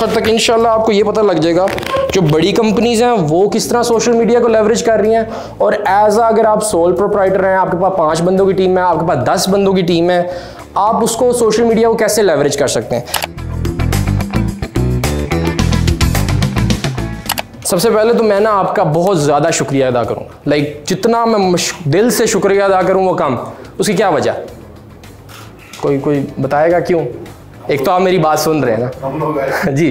हद तक इंशाल्लाह आपको ये पता लग जाएगा जो बड़ी कंपनीज हैं वो किस तरह सोशल मीडिया को लेवरेज कर रही हैं, और अगर आप सोल प्रोप्राइटर हैं, आपके पास 5 बंदों की टीम है, आपके पास 10 बंदों की टीम है, आप उसको सोशल मीडिया को कैसे लेवरेज कर सकते हैं। सबसे पहले तो मैं ना आपका बहुत ज़्यादा शुक्रिया अदा करूँगा, जितना मैं दिल से शुक्रिया अदा करूँ वो कम। उसकी क्या वजह, कोई बताएगा क्यों? एक तो आप मेरी बात सुन रहे हैं ना जी,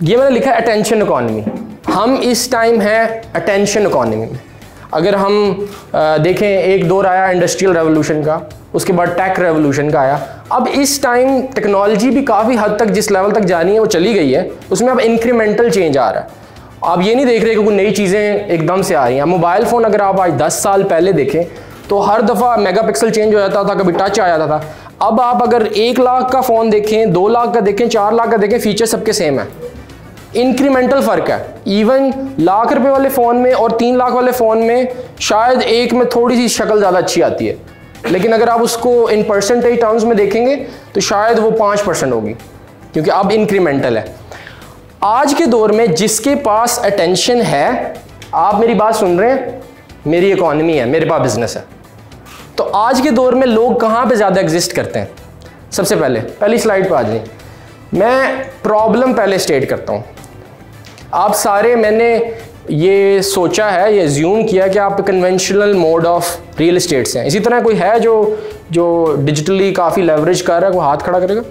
ये मैंने लिखा है अटेंशन इकॉनमी। हम इस टाइम हैं अटेंशन इकॉनमी में। अगर हम देखें, एक दौर आया इंडस्ट्रियल रेवोल्यूशन का, उसके बाद टेक रेवोल्यूशन का आया, अब इस टाइम टेक्नोलॉजी भी काफ़ी हद तक जिस लेवल तक जानी है वो चली गई है, उसमें अब इंक्रीमेंटल चेंज आ रहा है। आप ये नहीं देख रहे कि कोई नई चीज़ें एकदम से आ रही हैं। मोबाइल फ़ोन अगर आप आज 10 साल पहले देखें तो हर दफ़ा मेगापिक्सल चेंज हो जाता था, कभी टच आ जाता था। अब आप अगर 1 लाख का फ़ोन देखें, 2 लाख का देखें, 4 लाख का देखें, फीचर सबके सेम है। इंक्रीमेंटल फ़र्क है। इवन लाख रुपए वाले फ़ोन में और 3 लाख वाले फ़ोन में शायद एक में थोड़ी सी शक्ल ज़्यादा अच्छी आती है, लेकिन अगर आप उसको इन परसेंटेज टर्म्स में देखेंगे तो शायद वो 5% होगी, क्योंकि अब इंक्रीमेंटल है। आज के दौर में जिसके पास अटेंशन है, आप मेरी बात सुन रहे हैं, मेरी इकॉनमी है, मेरे पास बिजनेस है, तो आज के दौर में लोग कहाँ पे ज़्यादा एग्जिस्ट करते हैं? सबसे पहली स्लाइड पर आ जाइए। मैं प्रॉब्लम पहले स्टेट करता हूँ। आप सारे, मैंने ये सोचा है, ये ज्यूम किया कि आप conventional mode of real estate से हैं। इसी तरह कोई है जो डिजिटली काफ़ी लेवरेज कर रहा है? कोई हाथ खड़ा करेगा?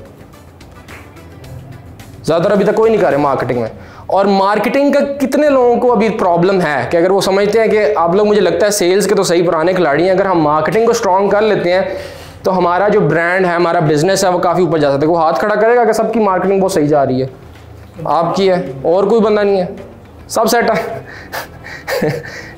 ज़्यादातर अभी तक कोई नहीं कर रहे मार्केटिंग में। और मार्केटिंग का कितने लोगों को अभी प्रॉब्लम है कि अगर वो समझते हैं कि आप लोग, मुझे लगता है सेल्स के तो सही पुराने खिलाड़ी हैं, अगर हम मार्केटिंग को स्ट्रॉन्ग कर लेते हैं तो हमारा जो ब्रांड है, हमारा बिजनेस है, वो काफ़ी ऊपर जा सकता है। वो हाथ खड़ा करेगा कि सबकी मार्केटिंग बहुत सही जा रही है? आपकी है, और कोई बंदा नहीं है, सब सेट है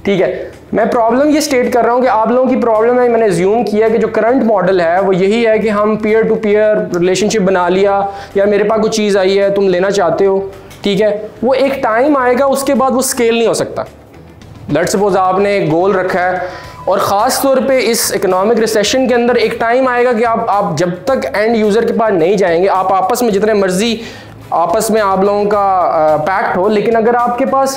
ठीक है। मैं प्रॉब्लम ये स्टेट कर रहा हूँ कि आप लोगों की प्रॉब्लम है, मैंने ज्यूम किया कि जो करंट मॉडल है वो यही है कि हम पीयर टू पीयर रिलेशनशिप बना लिया, या मेरे पास कोई चीज़ आई है, तुम लेना चाहते हो, ठीक है। वो एक टाइम आएगा, उसके बाद वो स्केल नहीं हो सकता। लेट्स सपोज आपने एक गोल रखा है, और ख़ास तौर पे इस इकोनॉमिक रिसेशन के अंदर एक टाइम आएगा कि आप जब तक एंड यूज़र के पास नहीं जाएंगे, आप आपस में जितने मर्जी आपस में आप लोगों का पैक्ट हो, लेकिन अगर आपके पास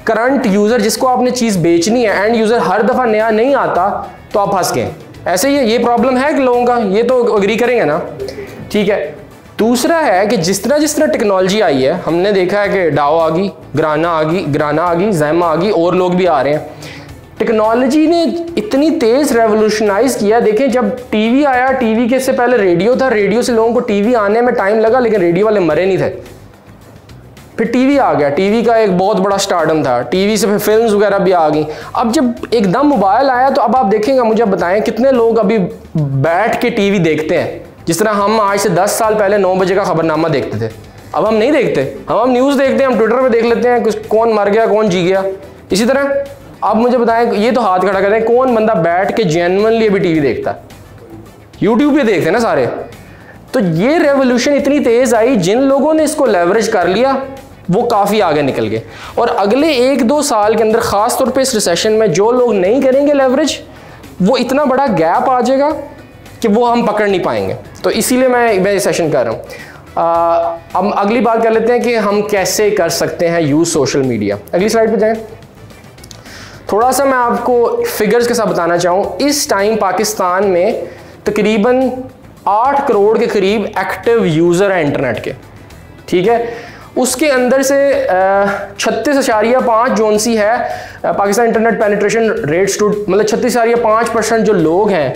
करंट यूज़र जिसको आपने चीज़ बेचनी है, एंड यूज़र हर दफ़ा नया नहीं आता, तो आप फंस गए। ऐसे ही ये प्रॉब्लम है कि लोगों का, ये तो अग्री करेंगे ना, ठीक है। दूसरा है कि जिस तरह टेक्नोलॉजी आई है, हमने देखा है कि डाओ आ गई, ग्राना आ गई, जैमा आ गई, और लोग भी आ रहे हैं। टेक्नोलॉजी ने इतनी तेज़ रेवोल्यूशनाइज किया। देखें, जब टीवी आया, टीवी के से पहले रेडियो था, रेडियो से लोगों को टीवी आने में टाइम लगा, लेकिन रेडियो वाले मरे नहीं थे। फिर टीवी आ गया, टीवी का एक बहुत बड़ा स्टारडम था, टीवी से फिर फिल्म्स वगैरह भी आ गई। अब जब एकदम मोबाइल आया, तो अब आप देखेंगे, मुझे बताएं कितने लोग अभी बैठ के टीवी देखते हैं? जिस तरह हम आज से 10 साल पहले 9 बजे का खबरनामा देखते थे, अब हम नहीं देखते। हम न्यूज़ देखते हैं, हम ट्विटर पे देख लेते हैं कौन मर गया, कौन जी गया। इसी तरह आप मुझे बताएं, ये तो हाथ खड़ा करें, कौन बंदा बैठ के जेन्युइनली अभी टीवी देखता है? यूट्यूब पे देखते हैं ना सारे। तो ये रेवोल्यूशन इतनी तेज़ आई, जिन लोगों ने इसको लेवरेज कर लिया वो काफ़ी आगे निकल गए। और अगले 1-2 साल के अंदर, ख़ास तौर पे इस रिसेशन में, जो लोग नहीं करेंगे लेवरेज, वो इतना बड़ा गैप आ जाएगा कि वो हम पकड़ नहीं पाएंगे। तो इसीलिए मैं ये सेशन कर रहा हूँ। अब अगली बात कर लेते हैं कि हम कैसे कर सकते हैं यूज़ सोशल मीडिया। अगली स्लाइड पे जाएं। थोड़ा सा मैं आपको फिगर्स के साथ बताना चाहूँ। इस टाइम पाकिस्तान में तकरीबन 8 करोड़ के करीब एक्टिव यूज़र हैं इंटरनेट के, ठीक है। उसके अंदर से 36.5 जोन सी है पाकिस्तान इंटरनेट पेनिट्रेशन रेट, मतलब 36.5% जो लोग हैं।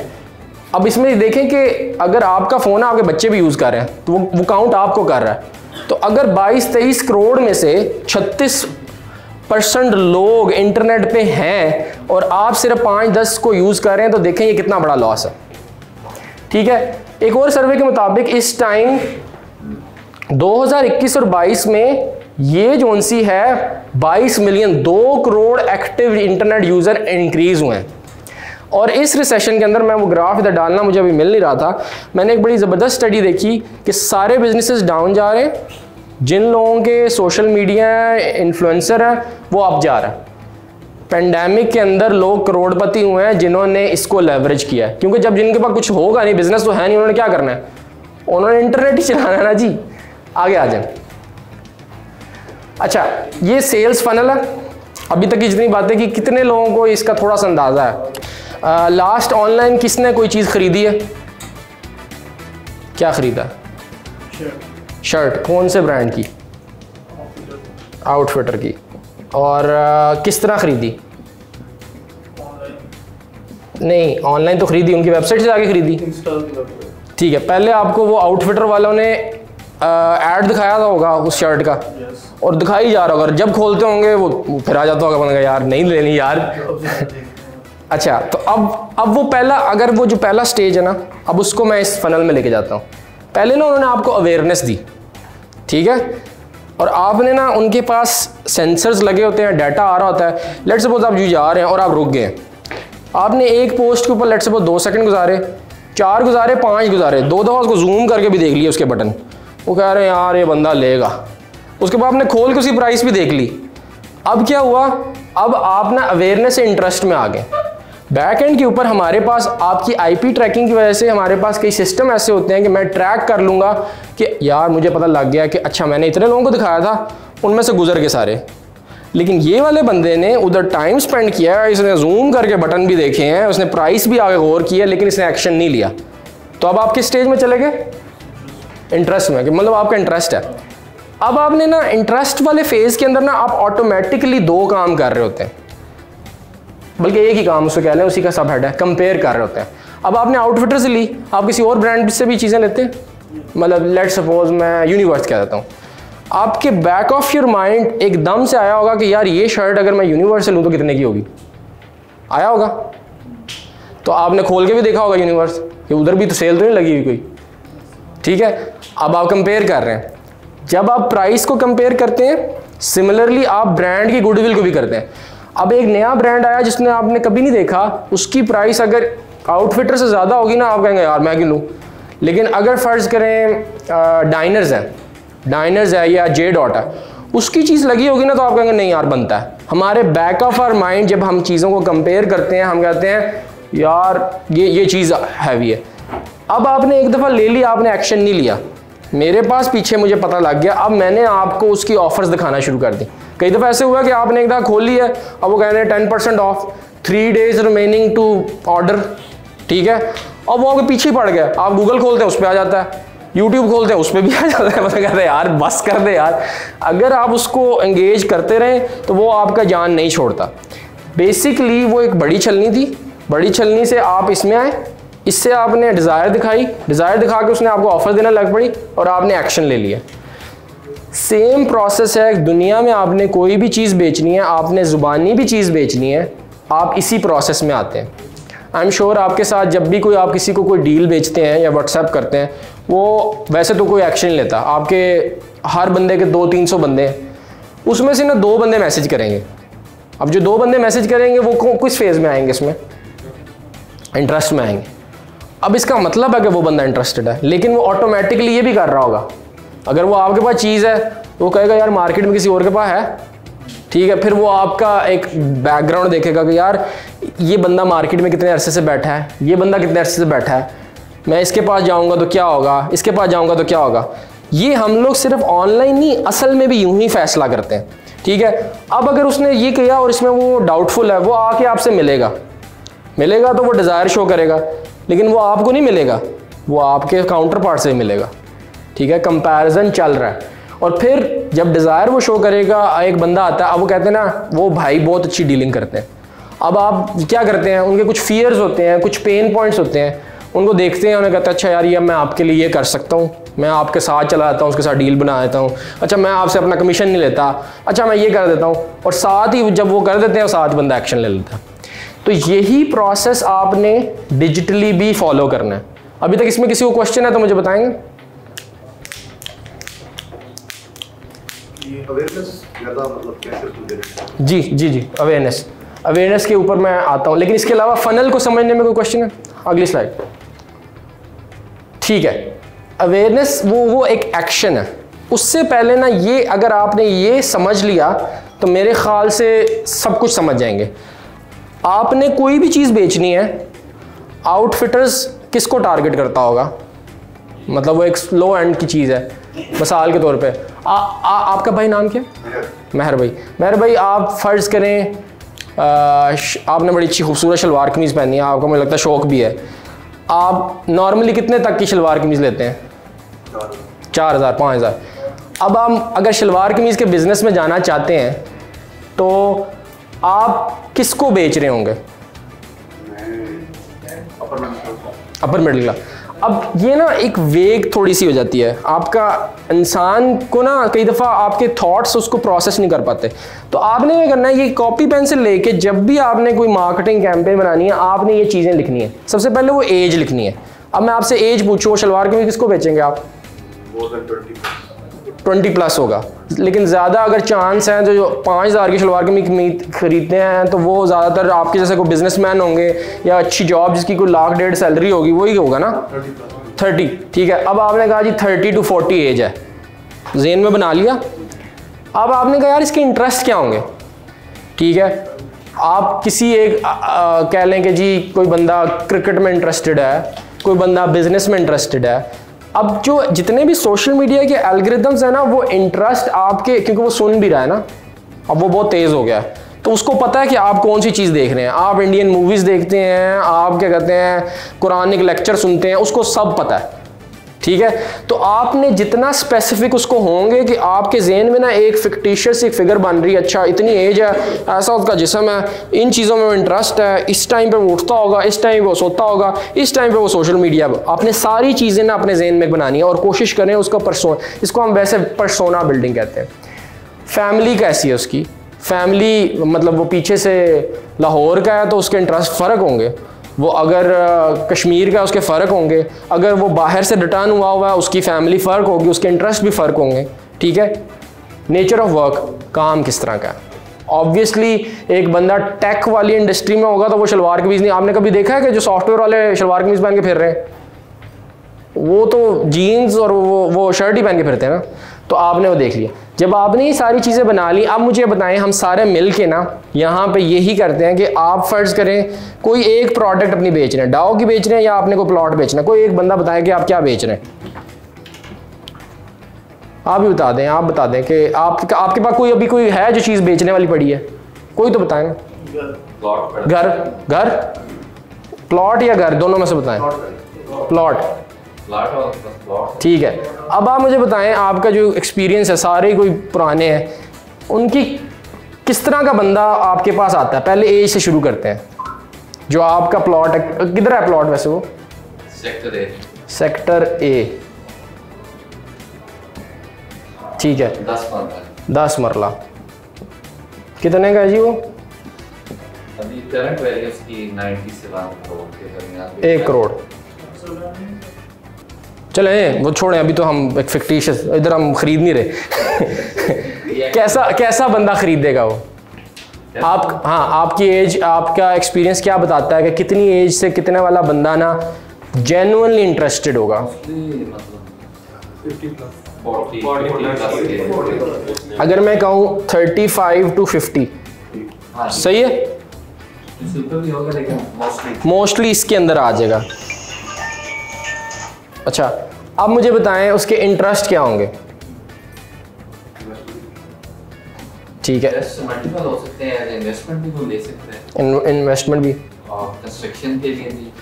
अब इसमें देखें कि अगर आपका फ़ोन है, आपके बच्चे भी यूज़ कर रहे हैं, तो वो काउंट आपको कर रहा है। तो अगर 22-23 करोड़ में से 36% लोग इंटरनेट पे हैं और आप सिर्फ 5-10 को यूज़ कर रहे हैं, तो देखें ये कितना बड़ा लॉस है, ठीक है। एक और सर्वे के मुताबिक इस टाइम 2021 और 22 में ये जोन सी है 22 million, 2 crore active internet user increase हुए हैं। और इस रिसेशन के अंदर, मैं वो ग्राफ इधर डालना मुझे अभी मिल नहीं रहा था, मैंने एक बड़ी ज़बरदस्त स्टडी देखी कि सारे बिजनेसेस डाउन जा रहे हैं, जिन लोगों के सोशल मीडिया इन्फ्लुएंसर हैं वो अप जा रहा है। पेंडेमिक के अंदर लोग करोड़पति हुए हैं जिन्होंने इसको लेवरेज किया है, क्योंकि जब जिनके पास कुछ होगा नहीं, बिजनेस तो है नहीं, उन्होंने क्या करना है? उन्होंने इंटरनेट ही चलाना है ना जी। आगे आ जाए। अच्छा, ये सेल्स फनल है। अभी तक की जितनी बातें कि कितने लोगों को इसका थोड़ा सा अंदाज़ा है। लास्ट ऑनलाइन किसने कोई चीज़ खरीदी है? क्या खरीदा? शर्ट। कौन से ब्रांड की? आउटफिटर की। और किस तरह खरीदी? नहीं, ऑनलाइन तो खरीदी, उनकी वेबसाइट से जाके खरीदी। ठीक है, पहले आपको वो आउटफिटर वालों ने ऐड दिखाया था होगा उस शर्ट का, और दिखाई जा रहा होगा, जब खोलते होंगे वो फिर आ जाता होगा बंदा, यार नहीं लेनी यार। अच्छा, तो अब वो पहला, अगर वो जो पहला स्टेज है ना, अब उसको मैं इस फनल में लेके जाता हूँ। पहले ना उन्होंने आपको अवेयरनेस दी, ठीक है, और आपने ना उनके पास सेंसर्स लगे होते हैं, डाटा आ रहा होता है। लेट्स सपोज आप जो जा रहे हैं और आप रुक गए, आपने एक पोस्ट के ऊपर लेट्स सपोज 2 सेकंड गुजारे, 4 गुजारे, 5 गुजारे, 2 दफ़ा उसको जूम करके भी देख लिया उसके बटन, वो कह रहे हैं यार ये बंदा लेगा। उसके बाद आपने खोल के उसकी प्राइस भी देख ली। अब क्या हुआ? अब आप ना अवेयरनेस से इंटरेस्ट में आ गए। बैक एंड के ऊपर हमारे पास आपकी आईपी ट्रैकिंग की वजह से हमारे पास कई सिस्टम ऐसे होते हैं कि मैं ट्रैक कर लूँगा कि यार मुझे पता लग गया कि अच्छा मैंने इतने लोगों को दिखाया था, उनमें से गुजर के सारे। लेकिन ये वाले बंदे ने उधर टाइम स्पेंड किया है, इसने जूम करके बटन भी देखे हैं, उसने प्राइस भी आगे गौर किया, लेकिन इसने एक्शन नहीं लिया। तो अब आप किस स्टेज में चले गए? इंटरेस्ट में, कि मतलब आपका इंटरेस्ट है। अब आपने ना इंटरेस्ट वाले फेज के अंदर ना आप ऑटोमेटिकली 2 काम कर रहे होते हैं, बल्कि एक ही काम उसको कह लें, उसी का सब हेड है, कंपेयर कर रहे होते हैं। अब आपने आउटफिटर से ली, आप किसी और ब्रांड से भी चीज़ें लेते हैं, मतलब लेट्स सपोज मैं यूनिवर्स कह देता हूँ, आपके बैक ऑफ योर माइंड एकदम से आया होगा कि यार ये शर्ट अगर मैं यूनिवर्स से लूँ तो कितने की होगी? आया होगा। तो आपने खोल के भी देखा होगा यूनिवर्स कि उधर भी तो सेल तो नहीं लगी हुई कोई, ठीक है। अब आप कंपेयर कर रहे हैं। जब आप प्राइस को कंपेयर करते हैं, सिमिलरली आप ब्रांड की गुडविल को भी करते हैं। अब एक नया ब्रांड आया जिसने आपने कभी नहीं देखा, उसकी प्राइस अगर आउटफिटर से ज़्यादा होगी ना, आप कहेंगे यार मैं क्यों लूँ। लेकिन अगर फ़र्ज़ करें डाइनर्स है या जे डॉट है, उसकी चीज़ लगी होगी ना, तो आप कहेंगे नहीं यार बनता है। हमारे बैक ऑफ आवर माइंड जब हम चीज़ों को कंपेयर करते हैं, हम कहते हैं यार ये चीज़ हैवी है। अब आपने एक दफ़ा ले लिया, आपने एक्शन नहीं लिया, मेरे पास पीछे मुझे पता लग गया, अब मैंने आपको उसकी ऑफर्स दिखाना शुरू कर दी। कई दफ़ा ऐसे हुआ कि आपने एक दफ़ा खोल लिया, अब वो कह रहे हैं 10% of, 3 days remaining to order, ठीक है। अब वो आपके पीछे पड़ गया, आप गूगल खोलते हैं उस पर आ जाता है, यूट्यूब खोलते हैं उस पर भी आ जाता है। मतलब कहते हैं यार बस कर दे यार। अगर आप उसको एंगेज करते रहें तो वो आपका जान नहीं छोड़ता। बेसिकली वो एक बड़ी छलनी थी, बड़ी छलनी से आप इसमें आए, इससे आपने डिज़ायर दिखाई, डिज़ायर दिखा के उसने आपको ऑफर देना लग पड़ी और आपने एक्शन ले लिया। सेम प्रोसेस है दुनिया में। आपने कोई भी चीज़ बेचनी है, आपने ज़ुबानी भी चीज़ बेचनी है, आप इसी प्रोसेस में आते हैं। आई एम श्योर आपके साथ जब भी कोई आप किसी को कोई डील बेचते हैं या व्हाट्सएप करते हैं, वो वैसे तो कोई एक्शन नहीं लेता। आपके हर बंदे के 200-300 बंदे हैं, उसमें से ना 2 बंदे मैसेज करेंगे। अब जो 2 बंदे मैसेज करेंगे वो किस फेज़ में आएंगे? इसमें इंटरेस्ट में आएंगे। अब इसका मतलब है कि वो बंदा इंटरेस्टेड है, लेकिन वो ऑटोमेटिकली ये भी कर रहा होगा। अगर वो आपके पास चीज़ है तो वो कहेगा यार मार्केट में किसी और के पास है, ठीक है। फिर वो आपका एक बैकग्राउंड देखेगा कि यार ये बंदा मार्केट में कितने अरसे से बैठा है, ये बंदा कितने अरसे से बैठा है, मैं इसके पास जाऊंगा तो क्या होगा, इसके पास जाऊंगा तो क्या होगा। ये हम लोग सिर्फ ऑनलाइन नहीं, असल में भी यूं ही फैसला करते हैं, ठीक है। अब अगर उसने ये किया और इसमें वो डाउटफुल है, वो आके आपसे मिलेगा तो वो डिज़ायर शो करेगा, लेकिन वो आपको नहीं मिलेगा, वो आपके काउंटर पार्ट से मिलेगा, ठीक है। कंपैरिजन चल रहा है। और फिर जब डिज़ायर वो शो करेगा, एक बंदा आता है, अब वो कहते हैं ना वो भाई बहुत अच्छी डीलिंग करते हैं। अब आप क्या करते हैं, उनके कुछ फियर्स होते हैं, कुछ पेन पॉइंट्स होते हैं, उनको देखते हैं, उन्हें कहते हैं अच्छा यार ये मैं आपके लिए ये कर सकता हूँ, मैं आपके साथ चला जाता हूँ, उसके साथ डील बना देता हूँ, अच्छा मैं आपसे अपना कमीशन नहीं लेता, अच्छा मैं ये कर देता हूँ। और साथ ही जब वो कर देते हैं, साथ बंदा एक्शन ले लेता है। तो यही प्रोसेस आपने डिजिटली भी फॉलो करना है। अभी तक इसमें किसी को क्वेश्चन है तो मुझे बताएंगे। जी अवेयरनेस के ऊपर मैं आता हूं, लेकिन इसके अलावा फनल को समझने में कोई क्वेश्चन है? अगली स्लाइड। ठीक है, अवेयरनेस वो एक एक्शन है। उससे पहले ना ये अगर आपने ये समझ लिया तो मेरे ख्याल से सब कुछ समझ जाएंगे। आपने कोई भी चीज़ बेचनी है, आउटफिटर्स किसको टारगेट करता होगा? मतलब वो एक लो एंड की चीज़ है, मिसाल के तौर पे आपका भाई नाम क्या है? महर भाई। महर भाई, आप फ़र्ज़ करें आपने बड़ी अच्छी खूबसूरत शलवार कमीज़ पहनी है, आपको मुझे लगता है शौक़ भी है, आप नॉर्मली कितने तक की शलवार कमीज़ लेते हैं? 4000 5000। अब हम अगर शलवार कमीज़ के बिज़नेस में जाना चाहते हैं तो आप किसको बेच रहे होंगे? Upper middle class. अब ये ना एक वेग थोड़ी सी हो जाती है, आपका इंसान को ना कई दफ़ा आपके थॉट्स उसको प्रोसेस नहीं कर पाते। तो आपने क्या करना है, ये कॉपी पेंसिल लेके जब भी आपने कोई मार्केटिंग कैंपेन बनानी है, आपने ये चीज़ें लिखनी है। सबसे पहले वो एज लिखनी है। अब मैं आपसे एज पूछूँ, शलवार कमीज किसको बेचेंगे आप? 20+ होगा, लेकिन ज़्यादा अगर चांस है तो जो 5000 की शलवार कमीज खरीदते हैं तो वो ज़्यादातर आपके जैसे कोई बिजनेसमैन होंगे या अच्छी जॉब जिसकी कोई 1,00,000 सैलरी होगी, वही होगा ना 30। ठीक है, अब आपने कहा जी 30 to 40 एज है, जेन में बना लिया। अब आपने कहा यार इसके इंटरेस्ट क्या होंगे? ठीक है, आप किसी एक कह लें कि जी कोई बंदा क्रिकेट में इंटरेस्टेड है, कोई बंदा बिजनेस में इंटरेस्टेड है। अब जो जितने भी सोशल मीडिया के एल्गोरिदम्स है ना, वो इंटरेस्ट आपके, क्योंकि वो सुन भी रहा है ना, अब वो बहुत तेज़ हो गया है, तो उसको पता है कि आप कौन सी चीज़ देख रहे हैं। आप इंडियन मूवीज़ देखते हैं, आप क्या कहते हैं कुरानिक लेक्चर सुनते हैं, उसको सब पता है। ठीक है, तो आपने जितना स्पेसिफिक उसको होंगे कि आपके जहन में ना एक फिक्टिशियस एक फिगर बन रही है, अच्छा इतनी एज है, ऐसा उसका जिस्म है, इन चीज़ों में इंटरेस्ट है, इस टाइम पे वो उठता होगा, इस टाइम पे वो सोता होगा, इस टाइम पे वो सोशल मीडिया पर, आपने सारी चीज़ें ना अपने जहन में बनानी है और कोशिश करें उसका इसको हम वैसे पर्सोना बिल्डिंग कहते हैं। फैमिली कैसी है उसकी? फैमिली मतलब वो पीछे से लाहौर का है तो उसके इंटरेस्ट फ़र्क होंगे, वो अगर कश्मीर का उसके फ़र्क होंगे, अगर वो बाहर से रिटर्न हुआ है उसकी फैमिली फ़र्क होगी, उसके इंटरेस्ट भी फ़र्क होंगे। ठीक है, नेचर ऑफ वर्क, काम किस तरह का है। ऑब्वियसली एक बंदा टेक वाली इंडस्ट्री में होगा तो वो शलवार कमीज़ नहीं, आपने कभी देखा है कि जो सॉफ्टवेयर वाले शलवार कमीज़ पहन के फिर रहे हैं? वो तो जीन्स और वो शर्ट ही पहन के फिरते हैं ना। तो आपने वो देख लिया। जब आपने ये सारी चीज़ें बना ली, अब मुझे बताएं, हम सारे मिल के ना यहाँ पे यही करते हैं कि आप फ़र्ज़ करें कोई एक प्रोडक्ट अपनी बेच रहे हैं, डाओ की बेच रहे हैं या आपने कोई प्लॉट बेचना है, कोई एक बंदा बताए कि आप क्या बेच रहे हैं। आप ही बता दें, आप बता दें कि आपके पास कोई अभी कोई है जो चीज़ बेचने वाली पड़ी है, कोई तो बताएं ना। घर प्लॉट या घर, दोनों में से बताएं। प्लॉट। ठीक है, अब आप मुझे बताएं आपका जो एक्सपीरियंस है, सारे कोई पुराने हैं, उनकी किस तरह का बंदा आपके पास आता है? पहले एज से शुरू करते हैं। जो आपका प्लॉट है, किधर है प्लॉट वैसे? वो सेक्टर ए। ठीक है, 10 मरला। कितने का है जी वो? अभी करंट वैल्यू उसकी 90 से 1 करोड़ के दरमियान। 1 करोड़। चले वो छोड़ें, अभी तो हम एक फिक्टिशियस, इधर हम खरीद नहीं रहे। कैसा बंदा खरीदेगा वो? आप हाँ, आपकी एज, आपका एक्सपीरियंस क्या बताता है कि कितनी एज से कितने वाला बंदा ना जेन्युइनली इंटरेस्टेड होगा? अगर मैं कहूँ 35 to 50 सही है? मोस्टली इसके अंदर आ जाएगा। अच्छा, अब मुझे बताएं उसके इंटरेस्ट क्या होंगे? ठीक है, मल्टीपल हो सकते हैं, इन्वेस्टमेंट भी तो ले सकते हैं, इन्वेस्टमेंट भी, और कंस्ट्रक्शन के लिए भी,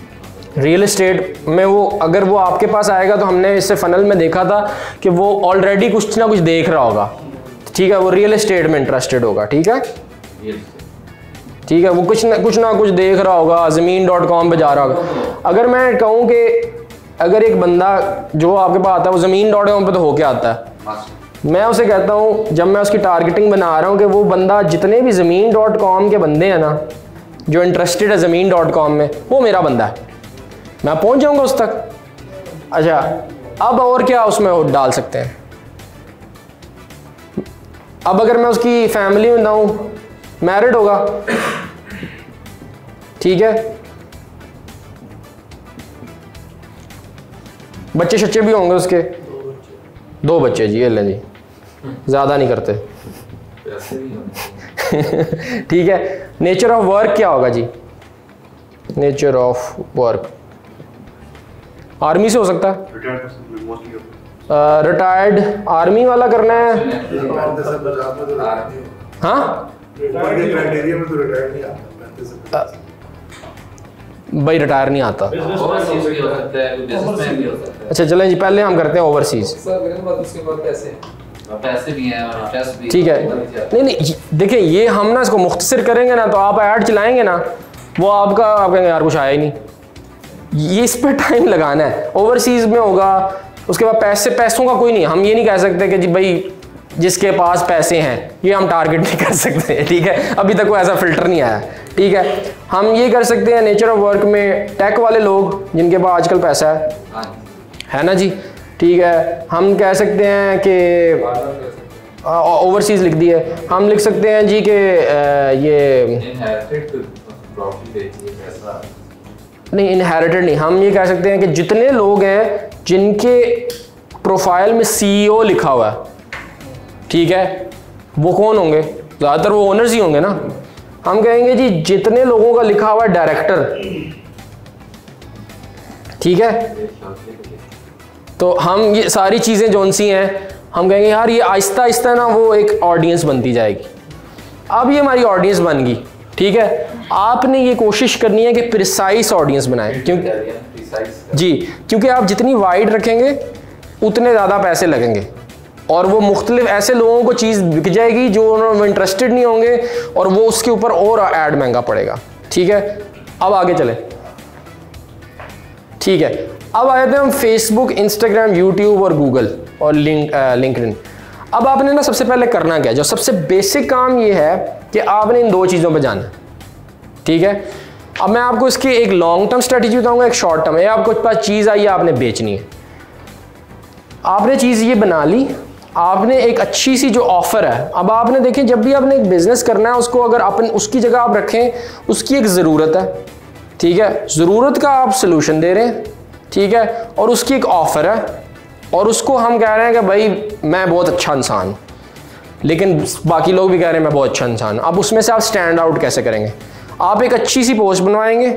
रियल एस्टेट में। वो अगर वो आपके पास आएगा तो हमने इससे फनल में देखा था कि वो ऑलरेडी कुछ ना कुछ देख रहा होगा। ठीक है, वो रियल एस्टेट में इंटरेस्टेड होगा। ठीक है, ठीक है, वो कुछ ना कुछ देख रहा होगा, ज़मीन.com पे जा रहा होगा। अगर मैं कहूँ कि अगर एक बंदा जो आपके पास आता है वो ज़मीन.com पे तो होके आता है, मैं उसे कहता हूँ, जब मैं उसकी टारगेटिंग बना रहा हूँ कि वो बंदा, जितने भी ज़मीन.com के बंदे हैं ना जो इंटरेस्टेड है ज़मीन.com में, वो मेरा बंदा है, मैं पहुँच जाऊँगा उस तक। अच्छा, अब और क्या उसमें डाल सकते हैं? अब अगर मैं उसकी फैमिली में बताऊँ, मैरिड होगा, ठीक है, बच्चे शच्चे भी होंगे उसके, 2 बच्चे जी, ये लें जी, ज़्यादा नहीं करते। ठीक है, नेचर ऑफ वर्क क्या होगा जी? नेचर ऑफ वर्क आर्मी से हो सकता है, रिटायर्ड आर्मी वाला करना है। हाँ भाई रिटायर नहीं आता। अच्छा चलें जी, पहले हम करते हैं ओवरसीज। ठीक है, नहीं देखें, ये हम ना इसको मुख्तसर करेंगे ना तो आप ऐड चलाएंगे ना, वो आप कहेंगे यार कुछ आया ही नहीं। ये इस पर टाइम लगाना है। ओवरसीज में होगा, उसके बाद पैसों का कोई नहीं। हम ये नहीं कह सकते कि जी भाई जिसके पास पैसे हैं, ये हम टारगेट नहीं कर सकते। ठीक है, अभी तक कोई ऐसा फिल्टर नहीं आया। ठीक है, हम ये कर सकते हैं नेचर ऑफ वर्क में टेक वाले लोग जिनके पास आजकल पैसा है ना जी। ठीक है, हम कह सकते हैं कि ओवरसीज लिख दिए। हम लिख सकते हैं जी कि ये नहीं, इनहेरिटेड नहीं। हम ये कह सकते हैं कि जितने लोग हैं जिनके प्रोफाइल में CEO लिखा हुआ है, ठीक है, वो कौन होंगे? ज़्यादातर वो ओनर्स ही होंगे ना। हम कहेंगे जी जितने लोगों का लिखा हुआ है डायरेक्टर, ठीक है, तो हम ये सारी चीज़ें जौन सी हैं हम कहेंगे यार ये आहिस्ता आहिस्ता ना वो एक ऑडियंस बनती जाएगी। अब ये हमारी ऑडियंस बन गई। ठीक है, आपने ये कोशिश करनी है कि प्रिसाइज ऑडियंस बनाएं, क्योंकि आप जितनी वाइड रखेंगे उतने ज़्यादा पैसे लगेंगे और वो मुख्तलिफ ऐसे लोगों को चीज़ बिक जाएगी जो इंटरेस्टेड नहीं होंगे और वो उसके ऊपर और ऐड महंगा पड़ेगा। ठीक है, अब आगे चले। ठीक है, अब आ जाते हैं हम फेसबुक, इंस्टाग्राम, यूट्यूब और गूगल और लिंक्डइन। अब आपने ना सबसे पहले करना क्या है, जो सबसे बेसिक काम ये है कि आपने इन दो चीज़ों पे जाना है। ठीक है, अब मैं आपको इसकी एक लॉन्ग टर्म स्ट्रेटजी बताऊंगा, एक शॉर्ट टर्म है। आपको पास चीज़ आई है, आपने बेचनी है, आपने चीज़ ये बना ली, आपने एक अच्छी सी जो ऑफर है। अब आपने देखें, जब भी आपने एक बिजनेस करना है उसको अगर अपन उसकी जगह आप रखें, उसकी एक ज़रूरत है। ठीक है, ज़रूरत का आप सोल्यूशन दे रहे हैं। ठीक है, और उसकी एक ऑफर है और उसको हम कह रहे हैं कि भाई मैं बहुत अच्छा इंसान हूँ, लेकिन बाकी लोग भी कह रहे हैं मैं बहुत अच्छा इंसान हूँ। अब उसमें से आप स्टैंड आउट कैसे करेंगे? आप एक अच्छी सी पोस्ट बनवाएंगे,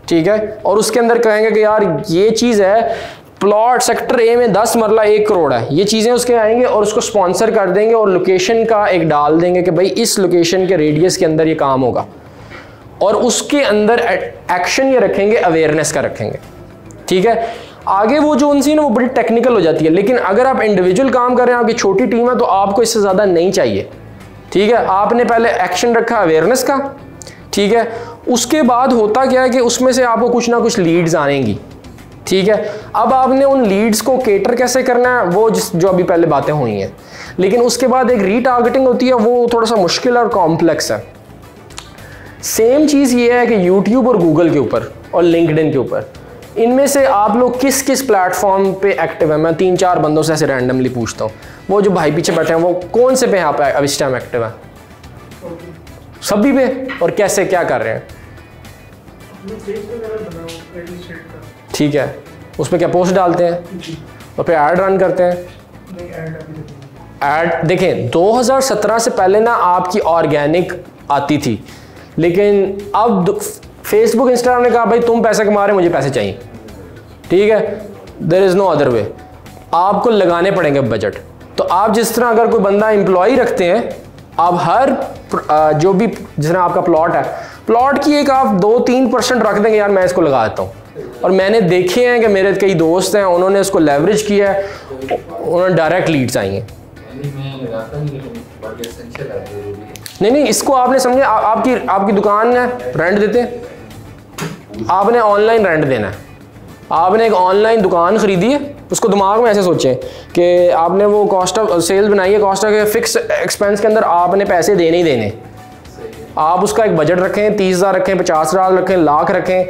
ठीक है, और उसके अंदर कहेंगे कि यार ये चीज़ है, प्लॉट सेक्टर ए में 10 मरला 1 करोड़ है, ये चीज़ें उसके आएंगे और उसको स्पॉन्सर कर देंगे और लोकेशन का एक डाल देंगे कि भाई इस लोकेशन के रेडियस के अंदर ये काम होगा, और उसके अंदर एक्शन ये रखेंगे, अवेयरनेस का रखेंगे। ठीक है, आगे वो जो उनसी ना वो बड़ी टेक्निकल हो जाती है, लेकिन अगर आप इंडिविजुअल काम कर रहे हैं, आपकी छोटी टीम है, तो आपको इससे ज़्यादा नहीं चाहिए। ठीक है, आपने पहले एक्शन रखा अवेयरनेस का। ठीक है, उसके बाद होता क्या है कि उसमें से आपको कुछ ना कुछ लीड्स आएंगी। ठीक है, अब आपने उन लीड्स को केटर कैसे करना है, वो जो अभी पहले बातें हुई हैं, लेकिन उसके बाद एक रीटारगेटिंग होती है, वो थोड़ा सा मुश्किल और कॉम्प्लेक्स है। सेम चीज़ ये है कि यूट्यूब और गूगल के ऊपर और लिंक्डइन के ऊपर, इनमें से आप लोग किस किस प्लेटफॉर्म पे एक्टिव है? मैं 3-4 बंदों से ऐसे रैंडमली पूछता हूँ। वो जो भाई पीछे बैठे हैं वो कौन से पे यहाँ पे अब इस टाइम एक्टिव है? सभी पे? और कैसे क्या कर रहे हैं? ठीक है, उस पर क्या पोस्ट डालते हैं और फिर ऐड रन करते हैं? ऐड देखें, 2017 से पहले ना आपकी ऑर्गेनिक आती थी, लेकिन अब फेसबुक, इंस्टाग्राम ने कहा भाई तुम पैसे कमा रहे हो, मुझे पैसे चाहिए। ठीक है, there is no other way, आपको लगाने पड़ेंगे बजट। तो आप जिस तरह अगर कोई बंदा एम्प्लॉय रखते हैं, आप हर जो भी जिस तरह आपका प्लॉट है, प्लॉट की एक आप 2-3% रख देंगे, यार मैं इसको लगा देता हूँ। और मैंने देखे हैं कि मेरे कई दोस्त हैं, उन्होंने इसको लेवरेज किया है, उन्होंने डायरेक्ट लीड्स आई हैं। नहीं, इसको आपने समझे, आपकी दुकान है, रेंट देते हैं, आपने ऑनलाइन रेंट देना है। आपने एक ऑनलाइन दुकान खरीदी है, उसको दिमाग में ऐसे सोचें कि आपने वो कॉस्ट ऑफ सेल बनाई है, कॉस्ट ऑफ फिक्स एक्सपेंस के अंदर आपने पैसे देने ही देने। आप उसका एक बजट रखें, 30,000 रखें, 50,000 रखें, लाख रखें।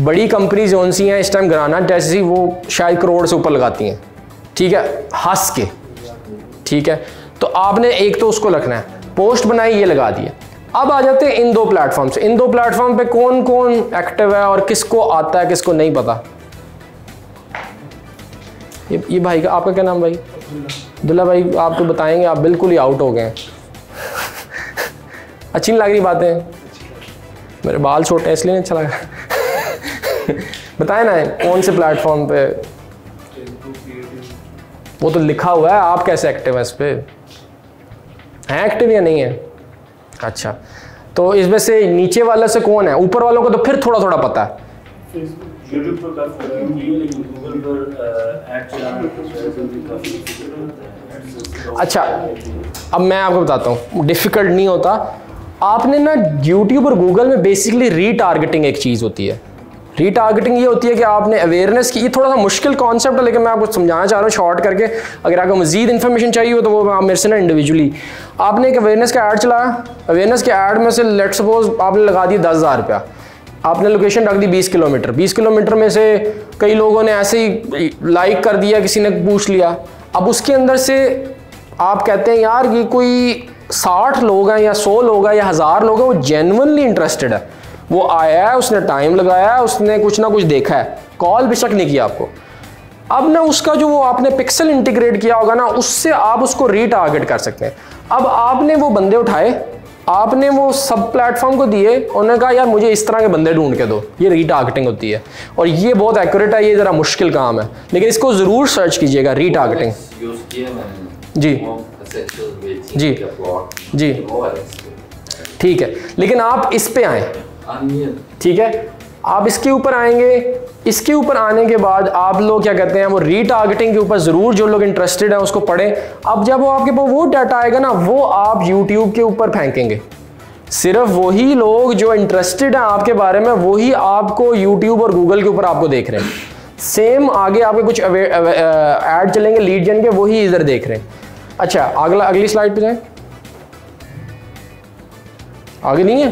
बड़ी कंपनी जोन सी हैं इस टाइम, घराना जैसी, वो शायद करोड़ से ऊपर लगाती हैं। ठीक है, हंस के। ठीक है, तो आपने एक तो उसको रखना है, पोस्ट बनाई, ये लगा दिए। अब आ जाते हैं इन दो प्लेटफॉर्म से। इन दो प्लेटफॉर्म पे कौन कौन एक्टिव है और किसको आता है, किसको नहीं पता? ये भाई का, आपका क्या नाम भाई? अब्दुल्ला भाई, आपको बताएंगे, आप बिल्कुल ही आउट हो गए। अच्छी नहीं लग रही बातें? मेरे बाल छोटे हैं इसलिए नहीं अच्छा लगा। बताएं ना कौन से प्लेटफॉर्म पे? वो तो लिखा हुआ है, आप कैसे एक्टिव है इस पे? हैं एक्टिव या नहीं है? अच्छा, तो इसमें से नीचे वाला से कौन है? ऊपर वालों को तो फिर थोड़ा थोड़ा पता है। YouTube पर काफी, लेकिन Google पर ऐड चलाना काफी। अच्छा, अब मैं आपको बताता हूँ, डिफ़िकल्ट नहीं होता। आपने ना YouTube और Google में बेसिकली रीटारगेटिंग एक चीज़ होती है। रीटारगेटिंग ये होती है कि आपने अवेयरनेस की, ये थोड़ा सा मुश्किल कॉन्सेप्ट है लेकिन मैं आपको समझाना चाह रहा हूँ शॉर्ट करके। अगर आपको मज़ीद इन्फॉर्मेशन चाहिए हो तो वो आप मेरे से ना इंडिविजुअली, आपने एक अवेयरनेस का ऐड चलाया, अवेयरनेस के ऐड में से लेट सपोज आपने लगा दिया 10,000 रुपया, आपने लोकेशन रख दी 20 किलोमीटर, 20 किलोमीटर में से कई लोगों ने ऐसे ही लाइक कर दिया, किसी ने पूछ लिया। अब उसके अंदर से आप कहते हैं यार ये कोई 60 लोग हैं या 100 लोग हैं या 1000 लोग हैं, वो जेन्युइनली इंटरेस्टेड है, वो आया है, उसने टाइम लगाया है, उसने कुछ ना कुछ देखा है, कॉल बेशक नहीं किया आपको। अब ना उसका जो वो आपने पिक्सल इंटीग्रेट किया होगा ना, उससे आप उसको रीटारगेट कर सकते हैं। अब आपने वो बंदे उठाए, आपने वो सब प्लेटफॉर्म को दिए, उन्होंने कहा यार मुझे इस तरह के बंदे ढूंढ के दो, ये रीटारगेटिंग होती है और ये बहुत एक्यूरेट है, ये ज़रा मुश्किल काम है लेकिन इसको ज़रूर सर्च कीजिएगा, रीटारगेटिंग। जी जी जी, ठीक है, लेकिन आप इस पे आए, ठीक है, आप इसके ऊपर आएंगे, इसके ऊपर आने के बाद आप लोग क्या कहते हैं, वो रीटारगेटिंग के ऊपर ज़रूर जो लोग इंटरेस्टेड हैं उसको पढ़ें। अब जब वो आपके पास वो डाटा आएगा ना, वो आप YouTube के ऊपर फेंकेंगे। सिर्फ वही लोग जो इंटरेस्टेड हैं आपके बारे में, वही आपको YouTube और Google के ऊपर आपको देख रहे हैं। सेम आगे आपके कुछ ऐड चलेंगे लीड जन के, वही इधर देख रहे हैं। अच्छा, अगली स्लाइड पे जाएं। आगे नहीं है?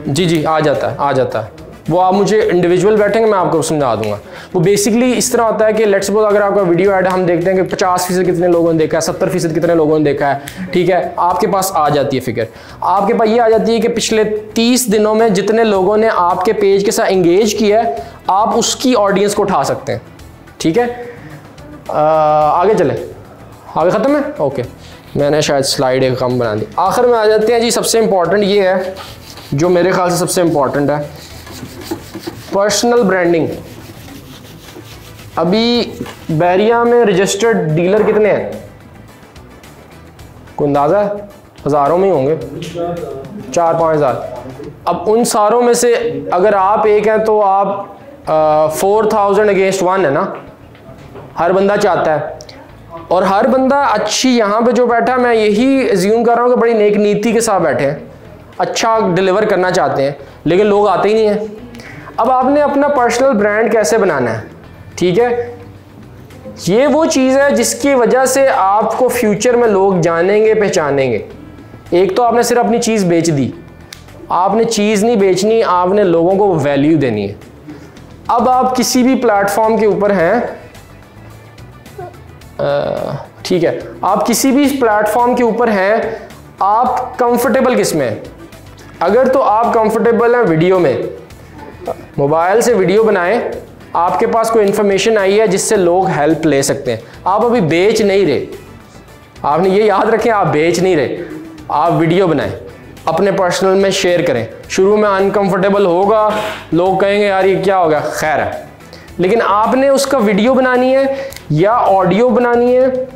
जी जी, आ जाता है, आ जाता है। वो आप मुझे इंडिविजुअल बैठेंगे, मैं आपको समझा दूंगा। वो बेसिकली इस तरह होता है कि लेट्स सपोज अगर आपका वीडियो ऐड हम देखते हैं कि 50% कितने लोगों ने देखा है, 70% कितने लोगों ने देखा है, ठीक है, आपके पास आ जाती है फिगर। आपके पास ये आ जाती है कि पिछले 30 दिनों में जितने लोगों ने आपके पेज के साथ एंगेज किया है, आप उसकी ऑडियंस को उठा सकते हैं, ठीक है। आगे चले, आगे ख़त्म है, ओके। मैंने शायद स्लाइड एक कम बना दी। आखिर में आ जाते हैं जी, सबसे इम्पॉर्टेंट ये है जो मेरे ख्याल से सबसे इम्पॉर्टेंट है, पर्सनल ब्रांडिंग। अभी बैरिया में रजिस्टर्ड डीलर कितने हैं, कोई अंदाज़ा है? हज़ारों में ही होंगे, 4-5 हज़ार। अब उन सारों में से अगर आप एक हैं तो आप 4000 अगेंस्ट 1 है ना, हर बंदा चाहता है, और हर बंदा अच्छी, यहाँ पे जो बैठा है मैं यही अज्यूम कर रहा हूँ कि बड़ी नेक नीति के साथ बैठे हैं, अच्छा डिलीवर करना चाहते हैं, लेकिन लोग आते ही नहीं हैं। अब आपने अपना पर्सनल ब्रांड कैसे बनाना है, ठीक है, ये वो चीज़ है जिसकी वजह से आपको फ्यूचर में लोग जानेंगे, पहचानेंगे। एक तो आपने सिर्फ अपनी चीज़ बेच दी, आपने चीज़ नहीं बेचनी, आपने लोगों को वैल्यू देनी है। अब आप किसी भी प्लेटफॉर्म के ऊपर हैं, ठीक है, आप किसी भी प्लेटफॉर्म के ऊपर हैं, आप कंफर्टेबल किस में? अगर तो आप कंफर्टेबल हैं वीडियो में, मोबाइल से वीडियो बनाएं, आपके पास कोई इन्फॉर्मेशन आई है जिससे लोग हेल्प ले सकते हैं, आप अभी बेच नहीं रहे, आपने ये याद रखें, आप बेच नहीं रहे, आप वीडियो बनाएं, अपने पर्सनल में शेयर करें। शुरू में अनकंफर्टेबल होगा, लोग कहेंगे यार ये क्या होगा, खैर है, लेकिन आपने उसका वीडियो बनानी है या ऑडियो बनानी है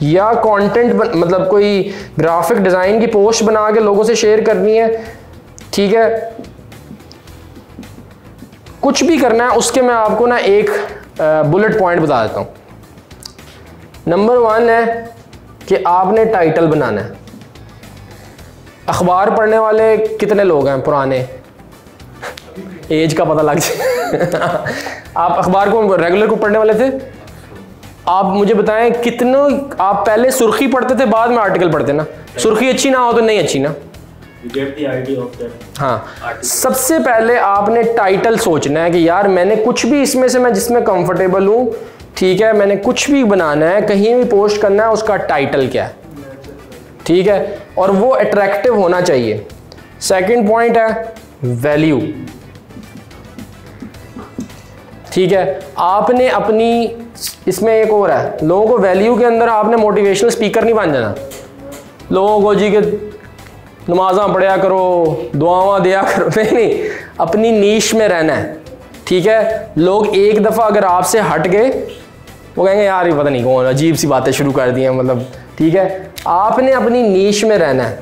या कंटेंट मतलब कोई ग्राफिक डिज़ाइन की पोस्ट बना के लोगों से शेयर करनी है, ठीक है, कुछ भी करना है, उसके मैं आपको ना एक बुलेट पॉइंट बता देता हूँ। नंबर 1 है कि आपने टाइटल बनाना है। अखबार पढ़ने वाले कितने लोग हैं पुराने, एज का पता लग जाए आप अखबार को रेगुलर को पढ़ने वाले थे? आप मुझे बताएं कितने, आप पहले सुर्खी पढ़ते थे बाद में आर्टिकल पढ़ते ना? सुर्खी अच्छी ना हो तो नहीं अच्छी ना। हाँ, सबसे पहले आपने टाइटल सोचना है कि यार मैंने कुछ भी इसमें से मैं जिसमें कंफर्टेबल हूँ, ठीक है, मैंने कुछ भी बनाना है, कहीं भी पोस्ट करना है, उसका टाइटल क्या है, ठीक है, और वो अट्रैक्टिव होना चाहिए। सेकंड पॉइंट है वैल्यू, ठीक है, आपने अपनी, इसमें एक और है, लोगों को वैल्यू के अंदर आपने मोटिवेशनल स्पीकर नहीं बन जाना, लोगों को जी के नमाज़ां पढ़िया करो, दुआवां दिया करो, नहीं, अपनी नीश में रहना है, ठीक है, लोग एक दफ़ा अगर आपसे हट गए वो कहेंगे यार ये पता नहीं कौन, अजीब सी बातें शुरू कर दी हैं, मतलब ठीक है। आपने अपनी नीश में रहना है,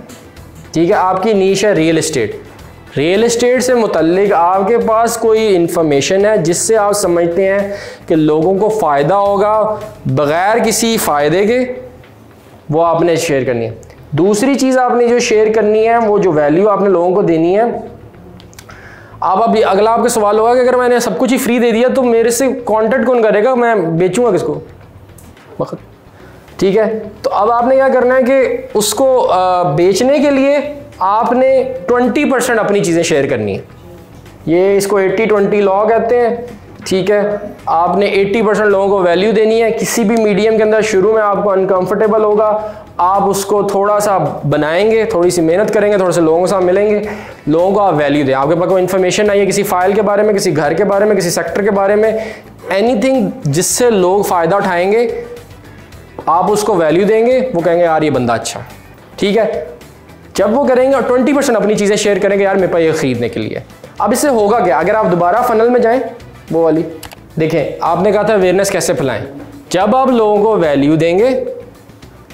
ठीक है। आपकी नीश है रियल एस्टेट। रियल एस्टेट से मुतल्लिक आपके पास कोई इन्फॉर्मेशन है जिससे आप समझते हैं कि लोगों को फ़ायदा होगा बग़ैर किसी फ़ायदे के, वो आपने शेयर करनी है। दूसरी चीज़ आपने जो शेयर करनी है, वो जो वैल्यू आपने लोगों को देनी है। आप अभी अगला आपका सवाल होगा कि अगर मैंने सब कुछ ही फ्री दे दिया तो मेरे से कांटेक्ट कौन करेगा, मैं बेचूंगा किसको, वक्त, ठीक है। तो अब आपने क्या करना है कि उसको बेचने के लिए आपने 20% अपनी चीज़ें शेयर करनी है। ये इसको 80-20 लॉ कहते हैं, ठीक है। आपने 80% लोगों को वैल्यू देनी है। किसी भी मीडियम के अंदर शुरू में आपको अनकंफर्टेबल होगा, आप उसको थोड़ा सा बनाएंगे, थोड़ी सी मेहनत करेंगे, थोड़े से लोगों के साथ मिलेंगे, लोगों को आप वैल्यू दें। आपके पास कोई इन्फॉर्मेशन नहीं है किसी फाइल के बारे में, किसी घर के बारे में, किसी सेक्टर के बारे में, एनीथिंग जिससे लोग फ़ायदा उठाएंगे, आप उसको वैल्यू देंगे, वो कहेंगे यार ये बंदा अच्छा, ठीक है। जब वो करेंगे और 20% अपनी चीज़ें शेयर करेंगे, यार मेरे पास ये ख़रीदने के लिए। अब इससे होगा क्या, अगर आप दोबारा फनल में जाएं, वो वाली देखें, आपने कहा था अवेयरनेस कैसे फैलाएं। जब आप लोगों को वैल्यू देंगे,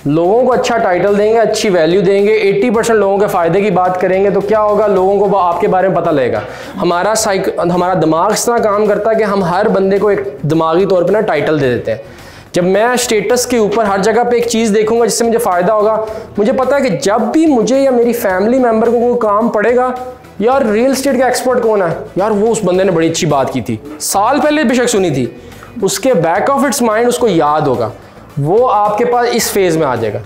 लोगों को अच्छा टाइटल देंगे, अच्छी वैल्यू देंगे, 80% लोगों के फ़ायदे की बात करेंगे, तो क्या होगा, लोगों को आपके बारे में पता लगेगा। हमारा दिमाग इस तरह काम करता है कि हम हर बंदे को एक दिमागी तौर पर ना टाइटल दे देते हैं। जब मैं स्टेटस के ऊपर हर जगह पे एक चीज़ देखूंगा जिससे मुझे फ़ायदा होगा, मुझे पता है कि जब भी मुझे या मेरी फैमिली मेम्बर को कोई काम पड़ेगा, यार रियल एस्टेट का एक्सपर्ट कौन है, यार वो उस बंदे ने बड़ी अच्छी बात की थी, साल पहले बेशक सुनी थी, उसके बैक ऑफ इट्स माइंड उसको याद होगा, वो आपके पास इस फेज़ में आ जाएगा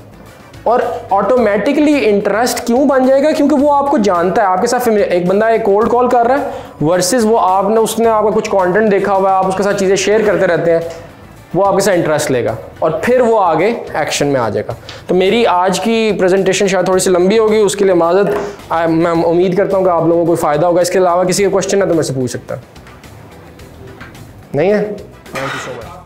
और ऑटोमेटिकली इंटरेस्ट क्यों बन जाएगा, क्योंकि वो आपको जानता है, आपके साथ एक बंदा एक कोल्ड कॉल कर रहा है वर्सेस वो उसने आपका कुछ कंटेंट देखा हुआ है, आप उसके साथ चीज़ें शेयर करते रहते हैं, वो आपके साथ इंटरेस्ट लेगा और फिर वो आगे एक्शन में आ जाएगा। तो मेरी आज की प्रेजेंटेशन शायद थोड़ी सी लंबी होगी, उसके लिए माज़रत। मैं उम्मीद करता हूँ कि आप लोगों को फ़ायदा होगा। इसके अलावा किसी का क्वेश्चन है तो मेरे से पूछ सकता, नहीं है? Thank you so much.